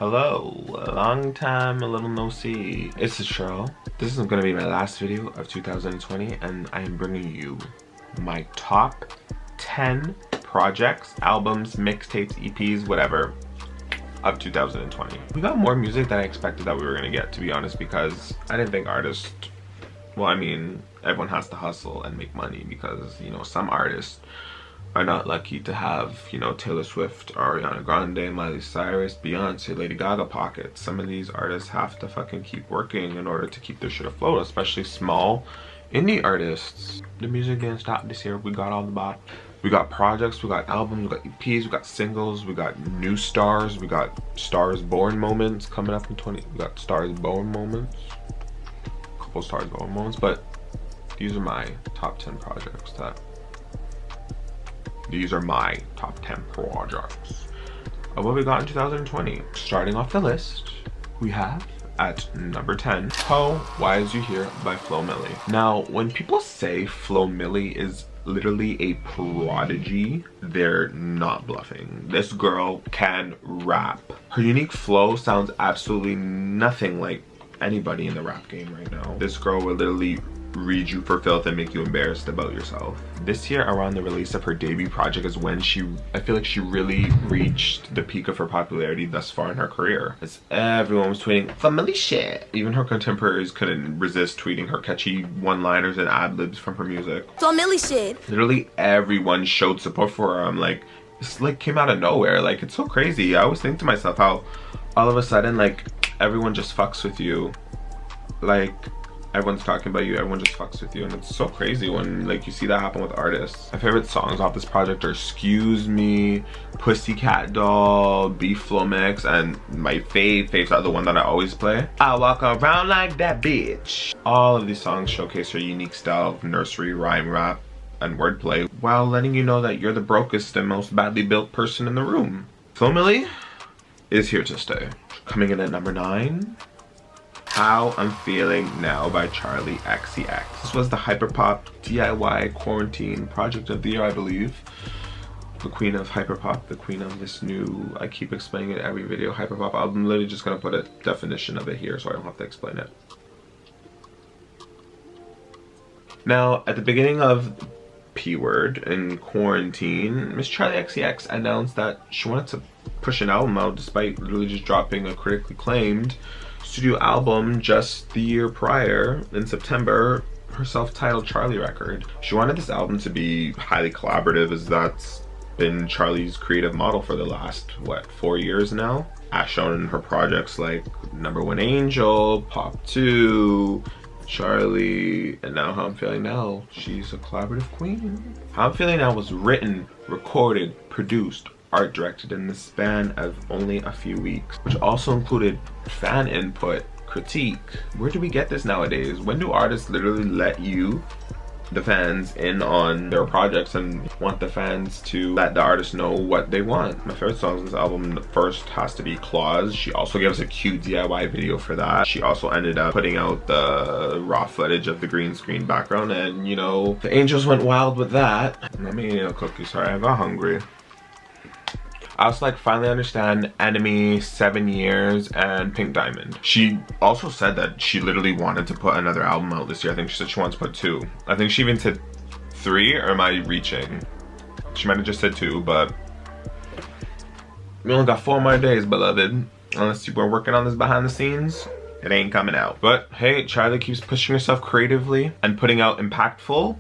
Hello, a long time, a little no see. It's the show. This is gonna be my last video of 2020 and I am bringing you my top 10 projects, albums, mixtapes, EPs, whatever, of 2020. We got more music than I expected that we were gonna get, to be honest, because I didn't think artists, well, I mean, everyone has to hustle and make money because, you know, some artists are not lucky to have, you know, Taylor Swift, Ariana Grande, Miley Cyrus, Beyonce, Lady Gaga pockets. Some of these artists have to fucking keep working in order to keep their shit afloat, especially small indie artists. The music didn't stop this year. We got all the bop. We got projects, we got albums, we got EPs, we got singles, we got new stars, we got Stars Born moments coming up in we got Stars Born moments. A couple Stars Born moments, but these are my top 10 projects These are my top 10 projects of what we got in 2020. Starting off the list, we have at number 10, Ho, Why Is You Here by Flo Milli. Now, when people say Flo Milli is literally a prodigy, they're not bluffing. This girl can rap. Her unique flow sounds absolutely nothing like anybody in the rap game right now. This girl will literally read you for filth and make you embarrassed about yourself. This year, around the release of her debut project, is when I feel like she really reached the peak of her popularity thus far in her career. As everyone was tweeting family shit. Even her contemporaries couldn't resist tweeting her catchy one-liners and ad-libs from her music. Family shit. Literally everyone showed support for her. I'm like, this like came out of nowhere. Like, it's so crazy. I always think to myself how all of a sudden, like, everyone just fucks with you. Like, everyone's talking about you, everyone just fucks with you, and it's so crazy when like you see that happen with artists. My favorite songs off this project are Excuse Me, Pussycat Doll, Beef Flow Mix, and my faves are the one that I always play, I Walk Around Like That Bitch. All of these songs showcase her unique style of nursery rhyme rap and wordplay while letting you know that you're the brokest and most badly built person in the room. Flo Milli is here to stay. Coming in at number 9, How I'm Feeling Now by Charli XCX. This was the hyperpop DIY quarantine project of the year, I believe. The queen of hyperpop, the queen of this new, I keep explaining it every video, hyperpop. I'm literally just gonna put a definition of it here so I don't have to explain it. Now, at the beginning of P Word in quarantine, Miss Charli XCX announced that she wanted to push an album out despite literally just dropping a critically acclaimed studio album just the year prior in September, her self-titled Charli record. She wanted this album to be highly collaborative, as that's been Charli's creative model for the last, what, 4 years now? As shown in her projects like Number One Angel, Pop 2, Charli, and now How I'm Feeling Now. She's a collaborative queen. How I'm Feeling Now was written, recorded, produced, art directed in the span of only a few weeks, which also included fan input, critique. Where do we get this nowadays? When do artists literally let you, the fans, in on their projects and want the fans to let the artists know what they want? My favorite songs on this album, the first has to be Claws. She also gave us a cute DIY video for that. She also ended up putting out the raw footage of the green screen background, and you know, the angels went wild with that. Let me eat a cookie, sorry, I got hungry. I also like Finally Understand, Enemy, 7 Years, and Pink Diamond. She also said that she literally wanted to put another album out this year. I think she said she wants to put 2. I think she even said 3, or am I reaching? She might have just said 2, but we only got 4 more days, beloved. Unless you were working on this behind the scenes, it ain't coming out. But hey, Charli keeps pushing herself creatively and putting out impactful,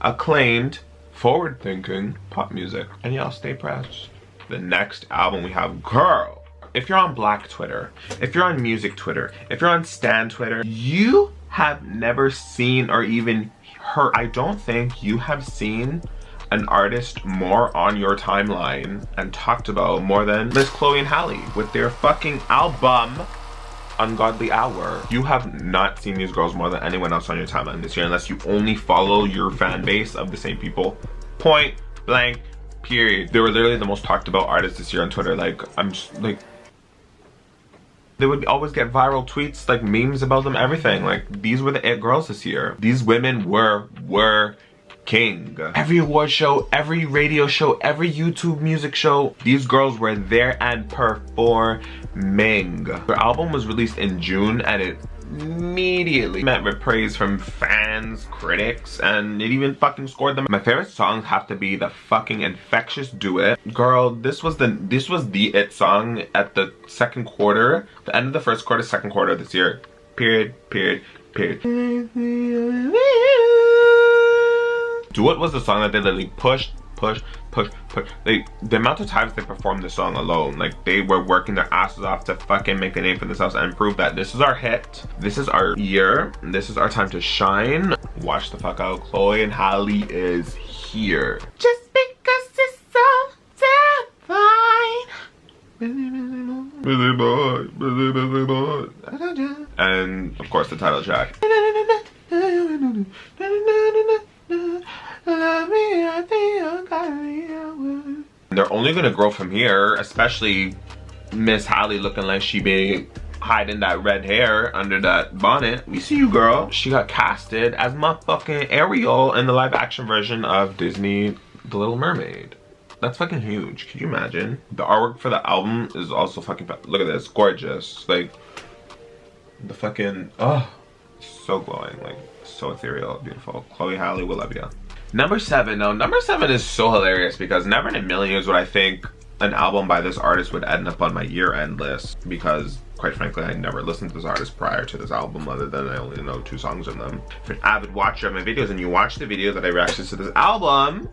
acclaimed, forward-thinking pop music. And y'all stay pressed. The next album we have, girl, if you're on Black Twitter, if you're on music Twitter, if you're on Stan Twitter, you have never seen or even heard, I don't think you have seen an artist more on your timeline and talked about more than Miss Chloe and Halle with their fucking album Ungodly Hour. You have not seen these girls more than anyone else on your timeline this year, unless you only follow your fan base of the same people. Point blank period. They were literally the most talked about artists this year on Twitter. Like, I'm just like, they would always get viral tweets, like memes about them, everything. Like, these were the it girls this year. These women were king. Every award show, every radio show, every YouTube music show, these girls were there and performing. Their album was released in June and it immediately met with praise from fans, critics, and it even fucking scored them. My favorite songs have to be the fucking Infectious Do It. Girl, this was the it song at the second quarter, the end of the first quarter, second quarter of this year. Period. Do It was the song that they literally pushed. The amount of times they performed the song alone, like they were working their asses off to fucking make a name for themselves and prove that this is our hit, this is our year, this is our time to shine. Watch the fuck out, Chloe and Halle is here. Just because it's so damn fine. Busy boy. And of course the title track. They're only gonna grow from here, especially Miss Halle looking like she be hiding that red hair under that bonnet. We see you, girl. She got casted as motherfucking Ariel in the live action version of Disney The Little Mermaid. That's fucking huge. Can you imagine? The artwork for the album is also fucking, look at this, gorgeous. Like the fucking, oh, so glowing, like so ethereal, beautiful. Chloe, Halle, we love you. Number 7. Now, number 7 is so hilarious because never in a million years would I think an album by this artist would end up on my year-end list, because quite frankly I never listened to this artist prior to this album, other than I only know 2 songs of them. If you're an avid watcher of my videos and you watch the video that I reacted to this album,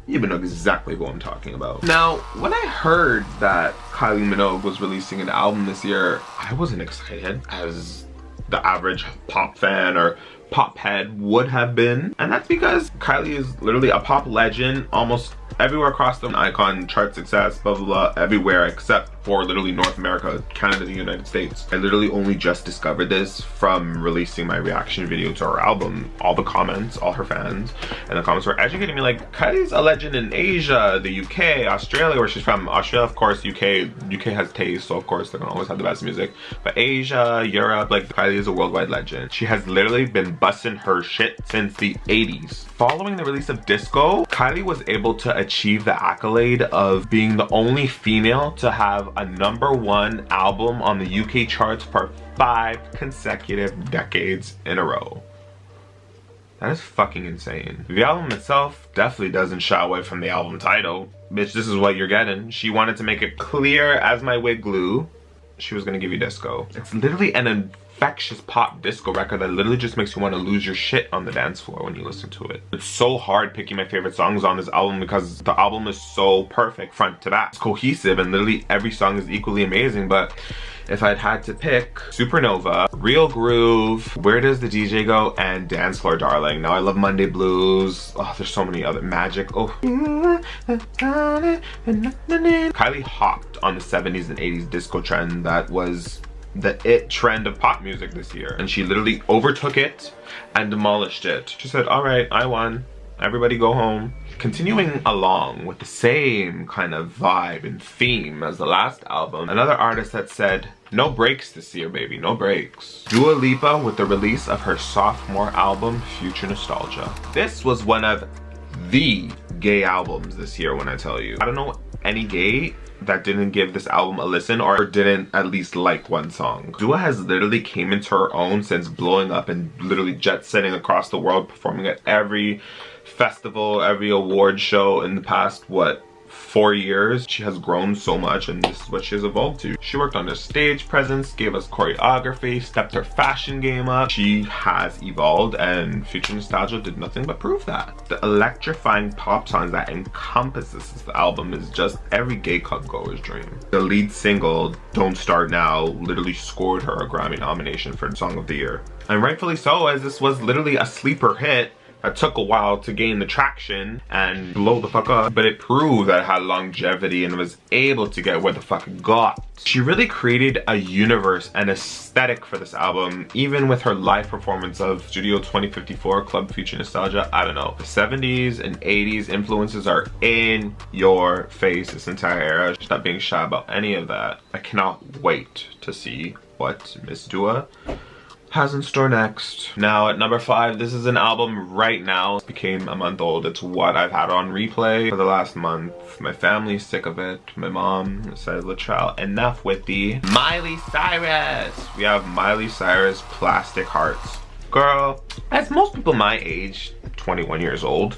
you would know exactly who I'm talking about. Now, when I heard that Kylie Minogue was releasing an album this year, I wasn't excited as the average pop fan or pop head would have been, and that's because Kylie is literally a pop legend almost everywhere across the icon, chart success, blah blah blah, everywhere except for literally North America, Canada, and the United States. I literally only just discovered this from releasing my reaction video to her album. All the comments, all her fans, and the comments were educating me like, Kylie's a legend in Asia, the UK, Australia, where she's from. Australia, of course, UK has taste, so of course they're gonna always have the best music. But Asia, Europe, like Kylie is a worldwide legend. She has literally been busting her shit since the 80s. Following the release of Disco, Kylie was able to achieve the accolade of being the only female to have a #1 album on the UK charts for 5 consecutive decades in a row. That is fucking insane. The album itself definitely doesn't shy away from the album title. Bitch, this is what you're getting. She wanted to make it clear as my wig glue, she was gonna give you Disco. It's literally an infectious pop disco record that literally just makes you want to lose your shit on the dance floor when you listen to it. It's so hard picking my favorite songs on this album because the album is so perfect front to back. It's cohesive and literally every song is equally amazing, but if I'd had to pick Supernova, Real Groove, Where Does the DJ Go, and Dance Floor Darling. Now I love Monday Blues. Oh, there's so many other, Magic. Oh. Kylie hopped on the 70s and 80s disco trend that was the it trend of pop music this year, and she literally overtook it and demolished it. She said, all right, I won, everybody go home. Continuing along with the same kind of vibe and theme as the last album, another artist that said no breaks this year, baby, no breaks. Dua Lipa with the release of her sophomore album, Future Nostalgia. This was one of the gay albums this year, when I tell you. I don't know any gay that didn't give this album a listen or didn't at least like one song. Dua has literally came into her own since blowing up and literally jet setting across the world, performing at every festival, every award show in the past, what, 4 years. She has grown so much, and this is what she has evolved to. She worked on her stage presence, gave us choreography, stepped her fashion game up. She has evolved, and Future Nostalgia did nothing but prove that. The electrifying pop songs that encompasses this album is just every gay club goer's dream. The lead single, Don't Start Now, literally scored her a Grammy nomination for Song of the Year. And rightfully so, as this was literally a sleeper hit. It took a while to gain the traction and blow the fuck up, but it proved that it had longevity and was able to get where the fuck it got. She really created a universe and aesthetic for this album, even with her live performance of Studio 2054 Club Future Nostalgia. I don't know, the 70s and 80s influences are in your face this entire era. She's not being shy about any of that. I cannot wait to see what Miss Dua has in store next. Now at number 5, this is an album right now. It became a month old. It's what I've had on replay for the last month. My family's sick of it. My mom said, "Latrell, enough with the Miley Cyrus." We have Miley Cyrus, Plastic Hearts. Girl, as most people my age, 21 years old,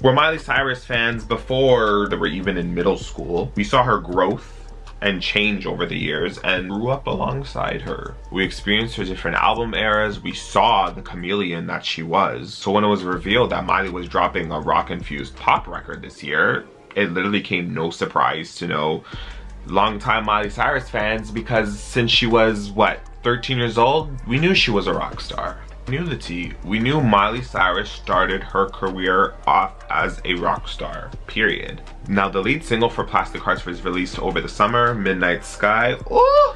were Miley Cyrus fans before they were even in middle school. We saw her growth and change over the years and grew up alongside her. We experienced her different album eras. We saw the chameleon that she was. So when it was revealed that Miley was dropping a rock-infused pop record this year, it literally came no surprise to no longtime Miley Cyrus fans, because since she was, what, 13 years old, we knew she was a rock star. We knew the tea. We knew Miley Cyrus started her career off as a rock star, period. Now the lead single for Plastic Hearts was released over the summer, Midnight Sky. Ooh!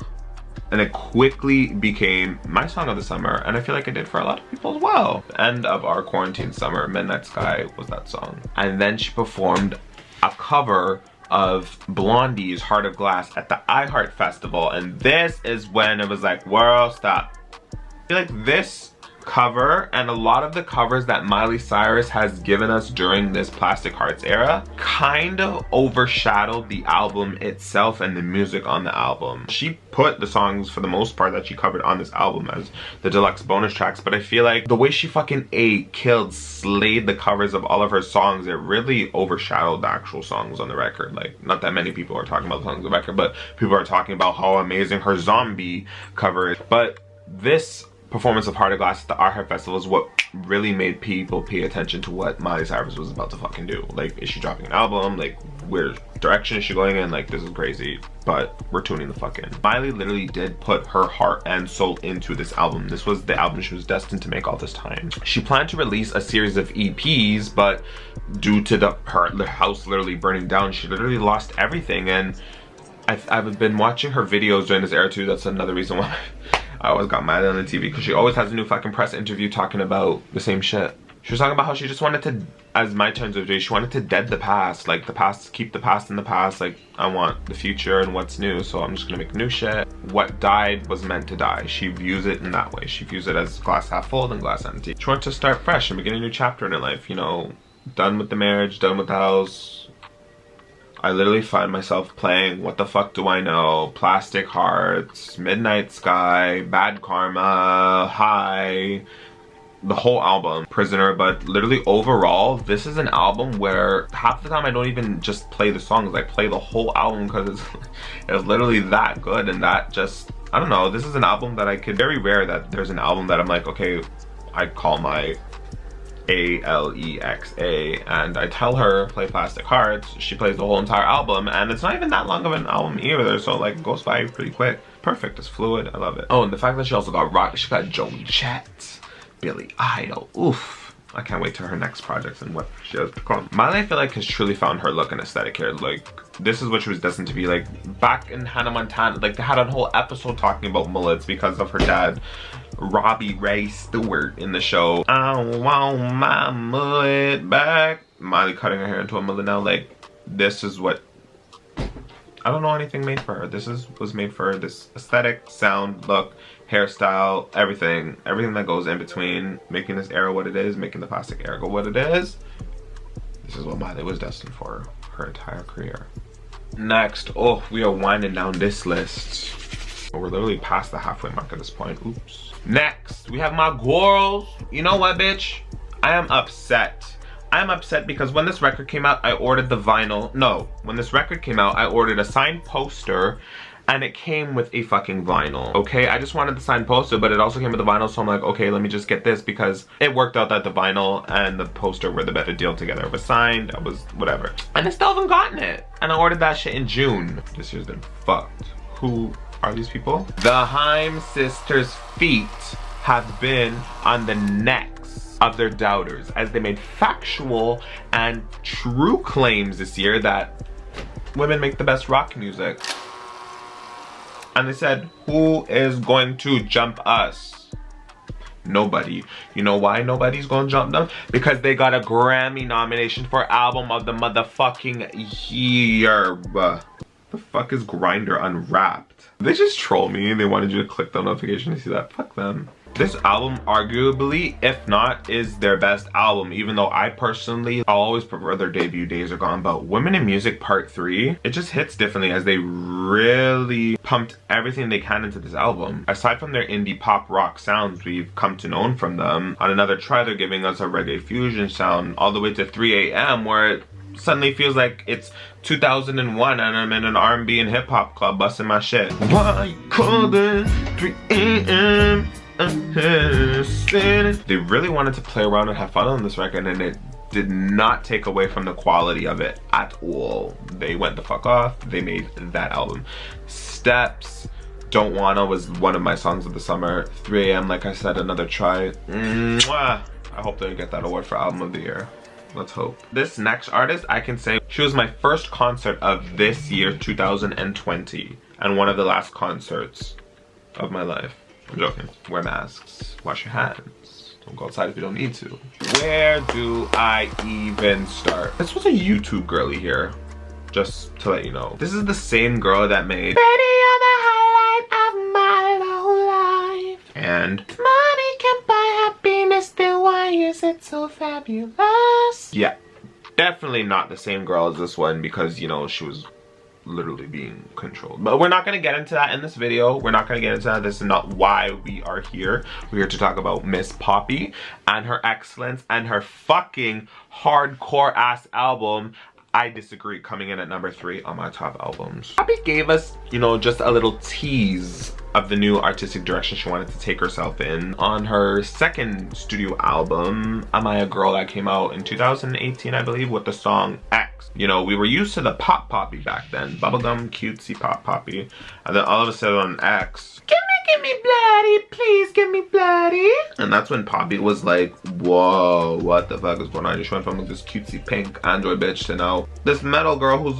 And it quickly became my song of the summer, and I feel like it did for a lot of people as well. The end of our quarantine summer, Midnight Sky was that song. And then she performed a cover of Blondie's Heart of Glass at the iHeart Festival, and this is when it was like, world, stop. I feel like this cover and a lot of the covers that Miley Cyrus has given us during this Plastic Hearts era kind of overshadowed the album itself and the music on the album. She put the songs, for the most part, that she covered on this album as the deluxe bonus tracks, but I feel like the way she fucking killed, slayed the covers of all of her songs, it really overshadowed the actual songs on the record. Like, not that many people are talking about the songs on the record, but people are talking about how amazing her Zombie cover is. But this performance of Heart of Glass at the iHeart Festival is what really made people pay attention to what Miley Cyrus was about to fucking do. Like, is she dropping an album? Like, where direction is she going in? Like, this is crazy, but we're tuning the fuck in. Miley literally did put her heart and soul into this album. This was the album she was destined to make all this time. She planned to release a series of EPs, but due to the house literally burning down, she literally lost everything. And I've been watching her videos during this era too. That's another reason why I always got Miley on the TV, because she always has a new fucking press interview talking about the same shit. She was talking about how she just wanted to, as my terms of day, she wanted to dead the past. Like, the past, keep the past in the past. Like, I want the future and what's new, so I'm just gonna make new shit. What died was meant to die. She views it in that way. She views it as glass half full and glass empty. She wants to start fresh and begin a new chapter in her life, you know, done with the marriage, done with the house. I literally find myself playing What the Fuck Do I Know, Plastic Hearts, Midnight Sky, Bad Karma, High, the whole album, Prisoner. But literally overall, this is an album where half the time I don't even just play the songs, I play the whole album, because it's literally that good. And that just, I don't know, this is an album that I could, very rare that there's an album that I'm like, okay, I call my Alexa and I tell her play Plastic Hearts. She plays the whole entire album, and it's not even that long of an album either, so like it goes by pretty quick. Perfect, it's fluid, I love it. Oh, and the fact that she also got rock, she got Joan Jett, Billy Idol, oof. I can't wait to her next projects and what she has to come. Miley, I feel like, has truly found her look and aesthetic here. Like, this is what she was destined to be. Like, back in Hannah Montana, like, they had a whole episode talking about mullets because of her dad, Robbie Ray Stewart, in the show. I want my mullet back. Miley cutting her hair into a mullet now. Like, this is what, I don't know anything made for her. This was made for her. This aesthetic, sound, look, hairstyle, everything that goes in between, making this era what it is, making the plastic era go what it is. This is what Miley was destined for her entire career. Next, oh, we are winding down this list. We're literally past the halfway mark at this point. Oops. Next, we have my girls. You know what, bitch? I am upset. I am upset because when this record came out, I ordered the vinyl. No, when this record came out, I ordered a signed poster, and it came with a fucking vinyl. Okay, I just wanted the signed poster, but it also came with the vinyl, so I'm like, okay, let me just get this, because it worked out that the vinyl and the poster were the better deal together. It was signed, it was whatever. And I still haven't gotten it. And I ordered that shit in June. This year's been fucked. Who are these people? The Haim sisters' feet have been on the necks of their doubters as they made factual and true claims this year that women make the best rock music. And they said, who is going to jump us? Nobody. You know why nobody's gonna jump them? Because they got a Grammy nomination for Album of the Motherfucking Year. The fuck is Grindr Unwrapped? They just troll me. They wanted you to click the notification to see that. Fuck them. This album arguably, if not, is their best album, even though I personally, I'll always prefer their debut Days Are Gone. But Women in Music Part 3, it just hits differently as they really pumped everything they can into this album. Aside from their indie pop rock sounds we've come to know from them, on Another Try they're giving us a reggae fusion sound, all the way to 3 AM where it suddenly feels like it's 2001 and I'm in an R&B and hip hop club busting my shit. Why you calling 3 AM? They really wanted to play around and have fun on this record, and it did not take away from the quality of it at all. They went the fuck off. They made that album. Steps, Don't Wanna was one of my songs of the summer. 3 AM, like I said, Another Try. Mwah. I hope they get that award for album of the year. Let's hope. This next artist, I can say she was my first concert of this year, 2020, and one of the last concerts of my life. I'm joking. Wear masks, wash your hands, don't go outside if you don't need to. Where do I even start? This was a YouTube girly here, just to let you know. This is the same girl that made Baby, you're the highlight of my low life and Money Can Buy Happiness, then why is it so fabulous? Yeah, definitely not the same girl as this one, because, you know, she was literally being controlled. But we're not going to get into that in this video. We're not going to get into that. This is not why we are here. We're here to talk about Miss Poppy and her excellence and her fucking hardcore ass album, I Disagree, coming in at number 3 on my top albums. Poppy gave us, you know, just a little tease of the new artistic direction she wanted to take herself in on her second studio album, Am I a Girl, that came out in 2018, I believe, with the song X. You know, we were used to the pop Poppy back then, bubblegum cutesy pop Poppy, and then all of a sudden on X, give me bloody, please give me bloody. And that's when Poppy was like, whoa, what the fuck is going on? She went from like this cutesy pink Android bitch to now this metal girl who's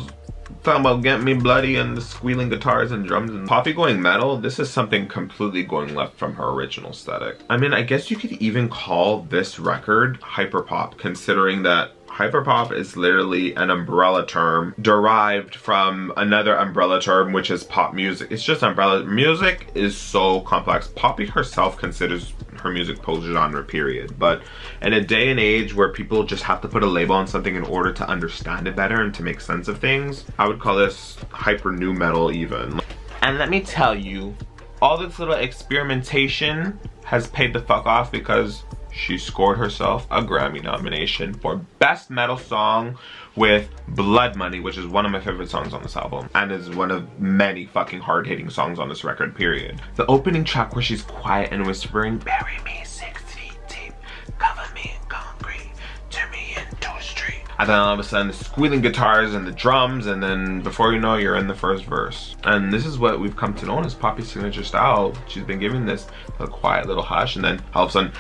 talking about get me bloody and the squealing guitars and drums. And Poppy going metal, this is something completely going left from her original aesthetic. I mean, I guess you could even call this record hyperpop, considering that hyperpop is literally an umbrella term derived from another umbrella term, which is pop music. It's just umbrella. Music is so complex. Poppy herself considers her music post-genre, period. But in a day and age where people just have to put a label on something in order to understand it better and to make sense of things, I would call this hyper new metal even. And let me tell you, all this little experimentation has paid the fuck off, because she scored herself a Grammy nomination for Best Metal Song with Blood Money, which is one of my favorite songs on this album and is one of many fucking hard-hitting songs on this record, period. The opening track where she's quiet and whispering, bury me 6 feet deep, cover me in concrete, turn me into a street. And then all of a sudden the squealing guitars and the drums, and then before you know, you're in the first verse. And this is what we've come to know as Poppy's signature style. She's been giving this a quiet little hush, and then all of a sudden,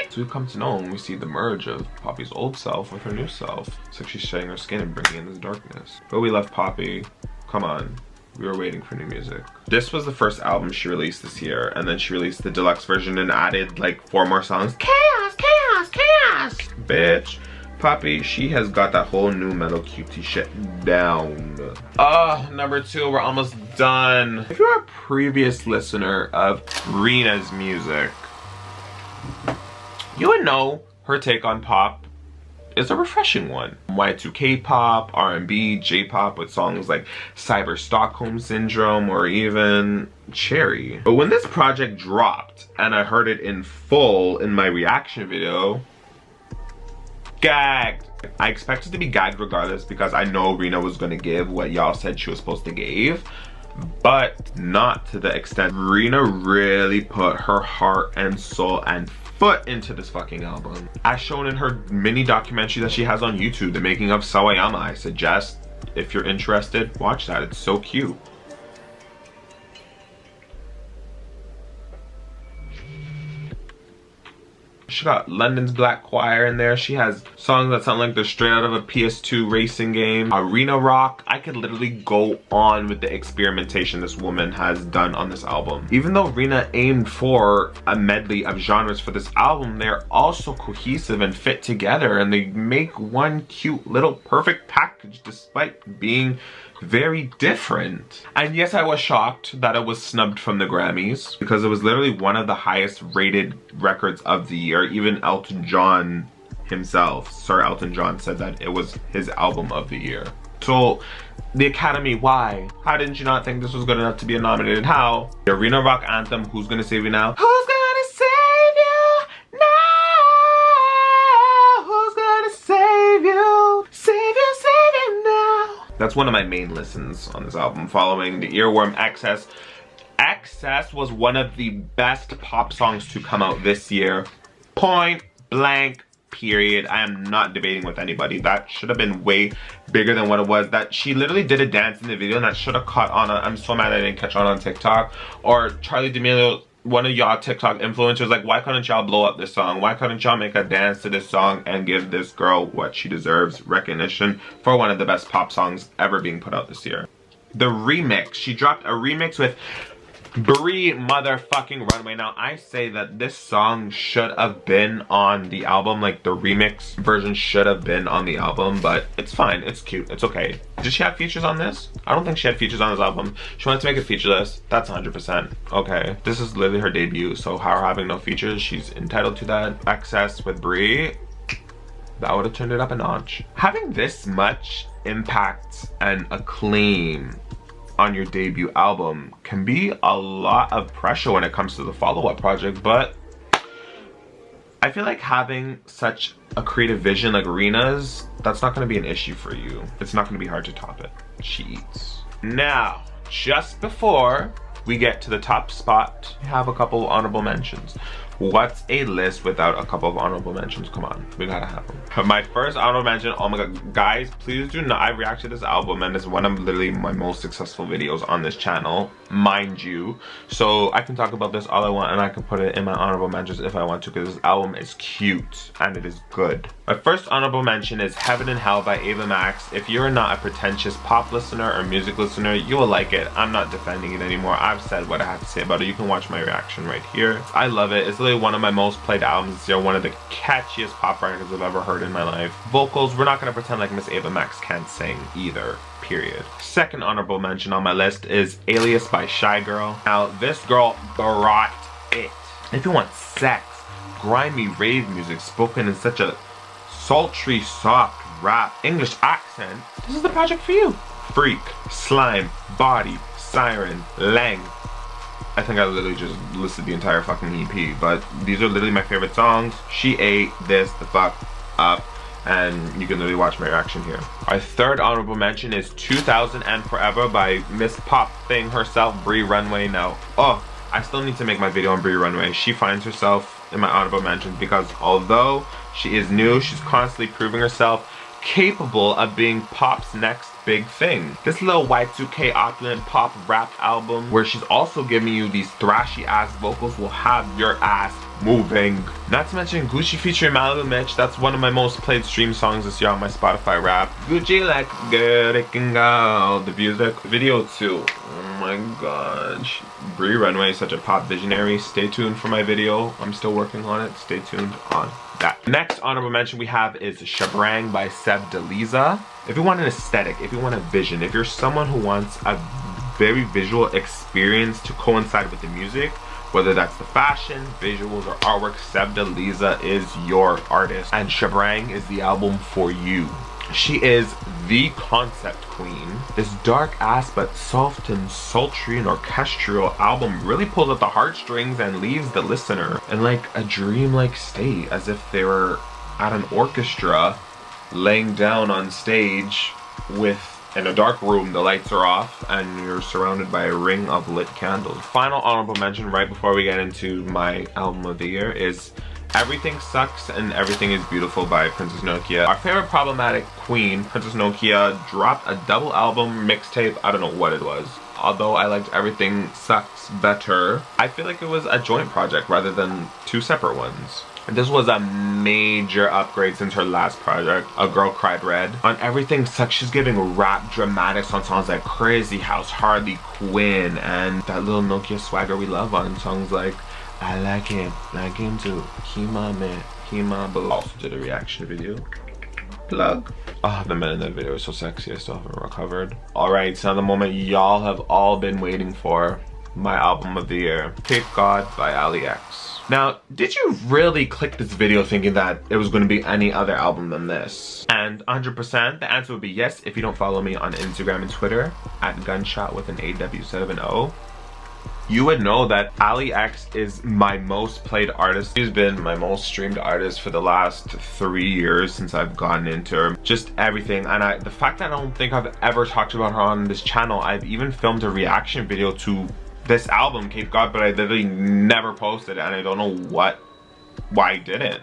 so we've come to know when we see the merge of Poppy's old self with her new self. It's like she's shedding her skin and bringing in this darkness. But we love Poppy. Come on. We were waiting for new music. This was the first album she released this year, and then she released the deluxe version and added like 4 more songs. Chaos, chaos, chaos! Bitch. Poppy, she has got that whole new metal cutie shit down. Number 2, we're almost done. If you're a previous listener of Rina's music, you would know her take on pop is a refreshing one. Y2K pop, R&B, J-pop with songs like Cyber Stockholm Syndrome or even Cherry. But when this project dropped and I heard it in full in my reaction video, gagged. I expected to be gagged regardless, because I know Rina was gonna give what y'all said she was supposed to give, but not to the extent. Rina really put her heart and soul and foot into this fucking album. As shown in her mini documentary that she has on YouTube, The Making of Sawayama. I suggest, if you're interested, watch that. It's so cute. She got London's Black Choir in there. She has songs that sound like they're straight out of a PS2 racing game. Arena rock. I could literally go on with the experimentation this woman has done on this album. Even though Rina aimed for a medley of genres for this album, they're also cohesive and fit together, and they make one cute little perfect package despite being very different. And yes, I was shocked that it was snubbed from the Grammys because it was literally one of the highest rated records of the year. Even Elton John himself, Sir Elton John, said that it was his album of the year. So the Academy, why? How didn't you not think this was good enough to be nominated? How? The arena rock anthem, Who's Gonna Save You Now? Who's gonna save you now? Who's gonna save you? Save you now. That's one of my main listens on this album, following the earworm Excess. Excess was one of the best pop songs to come out this year. Point blank. Period. I am not debating with anybody. That should have been way bigger than what it was. That she literally did a dance in the video and that should have caught on. I'm so mad I didn't catch on TikTok. Or Charli D'Amelio, one of y'all TikTok influencers, like, why couldn't y'all blow up this song? Why couldn't y'all make a dance to this song and give this girl what she deserves, recognition for one of the best pop songs ever being put out this year? The remix. She dropped a remix with Brie motherfucking Runway. Now, I say that this song should have been on the album, like the remix version should have been on the album, but it's fine, it's cute, it's okay. Did she have features on this? I don't think she had features on this album. She wanted to make it featureless, that's 100%. Okay, this is literally her debut, so her having no features, she's entitled to that. Excess with Brie, that would have turned it up a notch. Having this much impact and acclaim on your debut album can be a lot of pressure when it comes to the follow-up project, but I feel like having such a creative vision like Rina's, that's not going to be an issue for you. It's not going to be hard to top it. She eats. Now, just before we get to the top spot, we have a couple of honorable mentions. What's a list without a couple of honorable mentions? Come on, we gotta have them. My first honorable mention, oh my god, guys, please do not, I reacted to this album and it's one of literally my most successful videos on this channel, mind you. So I can talk about this all I want and I can put it in my honorable mentions if I want to, because this album is cute and it is good. My first honorable mention is Heaven and Hell by Ava Max. If you're not a pretentious pop listener or music listener, you will like it. I'm not defending it anymore. I've said what I have to say about it. You can watch my reaction right here. I love it. It's literally one of my most played albums this year, one of the catchiest pop records I've ever heard in my life. Vocals, we're not gonna pretend like Miss Ava Max can't sing either, period. Second honorable mention on my list is Alias by Shy Girl. Now, this girl brought it. If you want sex, grimy rave music spoken in such a sultry, soft rap English accent, this is the project for you. Freak, Slime, Body, Siren, Lang. I think I literally just listed the entire fucking EP, but these are literally my favorite songs. She ate this the fuck up, and you can literally watch my reaction here. Our third honorable mention is 2000 and Forever by Miss Pop Thing herself, Brie Runway. Now, I still need to make my video on Brie Runway. She finds herself in my honorable mentions because although she is new, she's constantly proving herself capable of being pop's next big thing. This little Y2K opulent pop rap album where she's also giving you these thrashy ass vocals will have your ass moving. Not to mention Gucci featuring Malibu Mitch. That's one of my most played stream songs this year on my Spotify rap. Gucci like good it can go. The music video too. Oh my gosh. Brie Runway is such a pop visionary. Stay tuned for my video. I'm still working on it. Stay tuned on that. Next honorable mention we have is Shabrang by Seb Deliza. If you want an aesthetic, if you want a vision, if you're someone who wants a very visual experience to coincide with the music, whether that's the fashion, visuals, or artwork, Seb Deliza is your artist. And Shabrang is the album for you. She is the concept queen. This dark ass but soft and sultry and orchestral album really pulls at the heartstrings and leaves the listener in like a dreamlike state, as if they were at an orchestra laying down on stage with, in a dark room, the lights are off and you're surrounded by a ring of lit candles. Final honorable mention right before we get into my album of the year is Everything Sucks and Everything Is Beautiful by Princess Nokia. Our favorite problematic queen, Princess Nokia, dropped a double album mixtape. I don't know what it was. Although I liked Everything Sucks better, I feel like it was a joint project rather than two separate ones. This was a major upgrade since her last project, A Girl Cried Red. On Everything Sucks, she's giving rap dramatics on songs like Crazy House, Harley Quinn, and that little Nokia swagger we love on songs like I Like Him Too, He My Man, He My Boo. Also did a reaction video. Plug. Oh, the men in that video is so sexy. I still haven't recovered. All right, so now the moment y'all have all been waiting for. My album of the year, Cape God by Ali X. Now, did you really click this video thinking that it was going to be any other album than this? And 100%, the answer would be yes if you don't follow me on Instagram and Twitter at gunshot with an AW instead of an O. You would know that Ali X is my most played artist. He's been my most streamed artist for the last 3 years since I've gotten into her. Just everything. And the fact that I don't think I've ever talked about her on this channel, I've even filmed a reaction video to this album, Cape God, but I literally never posted it, and I don't know why I didn't.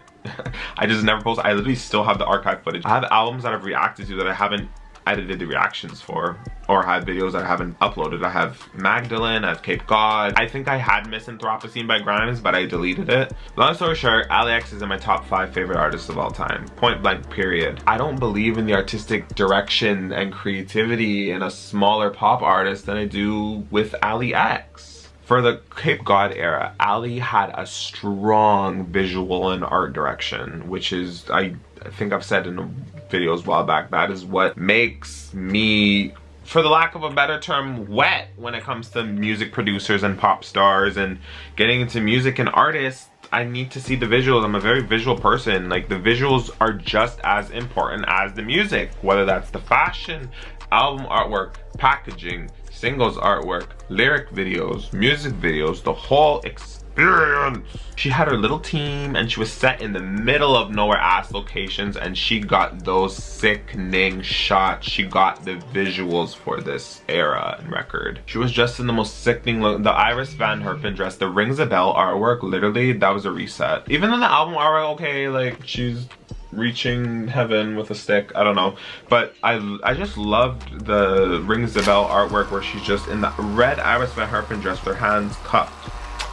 I just never posted. I literally still have the archive footage. I have albums that I've reacted to that I haven't edited the reactions for, or have videos that I haven't uploaded. I have Magdalene, I have Cape God. I think I had Misanthropocene by Grimes, but I deleted it. Long story short, Ali X is in my top 5 favorite artists of all time. Point blank, period. I don't believe in the artistic direction and creativity in a smaller pop artist than I do with Ali X. For the Cape God era, Ali had a strong visual and art direction, which is, I think I've said in videos a while back, that is what makes me, for the lack of a better term, wet when it comes to music producers and pop stars and getting into music and artists. I need to see the visuals. I'm a very visual person. Like, the visuals are just as important as the music, whether that's the fashion, album artwork, packaging, singles artwork, lyric videos, music videos, the whole experience. She had her little team and she was set in the middle of nowhere ass locations, and she got those sickening shots. She got the visuals for this era and record. She was dressed in the most sickening look. The Iris Van Herpen dress, the Rings a Bell artwork, literally that was a reset. Even though the album artwork, okay, like she's reaching heaven with a stick, I don't know, but I just loved the Rings a Bell artwork where she's just in the red Iris Van Herpen dress with her hands cupped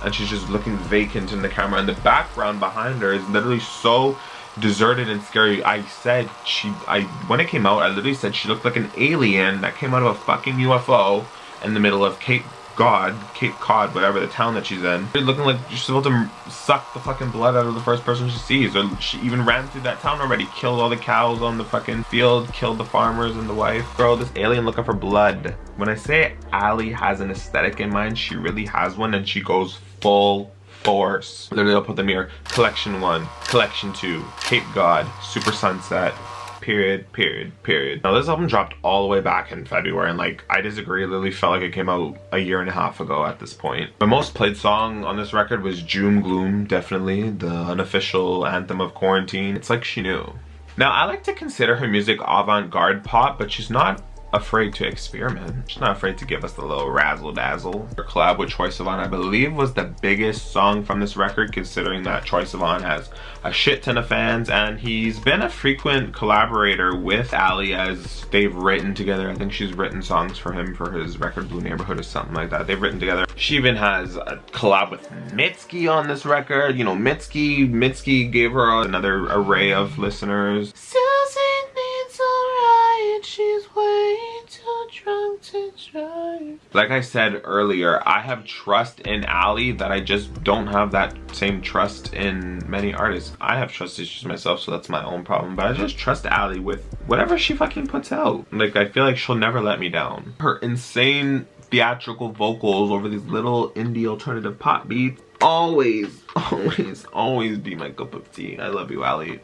and she's just looking vacant in the camera, and the background behind her is literally so deserted and scary. I said when it came out, I literally said she looked like an alien that came out of a fucking UFO in the middle of Cape Cod, whatever the town that she's in. She's looking like she's about to suck the fucking blood out of the first person she sees. Or she even ran through that town already, killed all the cows on the fucking field, killed the farmers and the wife. Bro, this alien looking for blood. When I say Ali has an aesthetic in mind, she really has one, and she goes full force. Literally, I'll put them here. Collection 1, Collection 2, Cape God, Super Sunset, period. Now this album dropped all the way back in February, and like, I disagree. It literally felt like it came out a year and a half ago at this point. The most played song on this record was June Gloom, definitely the unofficial anthem of quarantine. It's like she knew. Now, I like to consider her music avant-garde pop, but she's not afraid to experiment. She's not afraid to give us the little razzle dazzle. Her collab with Troye Sivan, I believe, was the biggest song from this record, considering that Troye Sivan has a shit ton of fans, and he's been a frequent collaborator with Ali as they've written together. I think she's written songs for him for his record Blue Neighborhood or something like that. They've written together. She even has a collab with Mitski on this record. You know, Mitski gave her another array of listeners. She's way too drunk to drive. Like I said earlier, I have trust in Ali that I just don't have that same trust in many artists. I have trust issues myself, so that's my own problem, but I just trust Ali with whatever she fucking puts out. Like, I feel like she'll never let me down. Her insane theatrical vocals over these little indie alternative pop beats always be my cup of tea. I love you, Ali.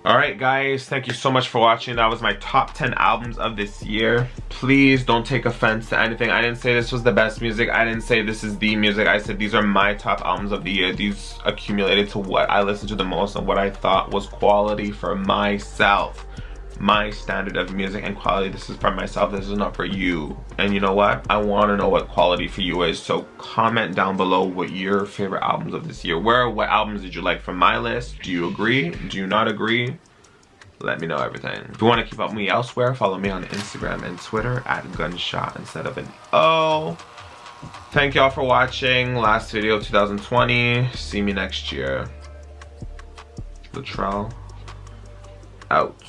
Alright guys, thank you so much for watching. That was my top 10 albums of this year. Please don't take offense to anything. I didn't say this was the best music. I didn't say this is the music. I said these are my top albums of the year. These accumulated to what I listened to the most and what I thought was quality for myself. My standard of music and quality. This is for myself. This is not for you. And you know what? I want to know what quality for you is. So comment down below what your favorite albums of this year were. What albums did you like from my list? Do you agree? Do you not agree? Let me know everything. If you want to keep up with me elsewhere, follow me on Instagram and Twitter at gunshot instead of an O. Thank y'all for watching. Last video of 2020. See me next year. Latrell out.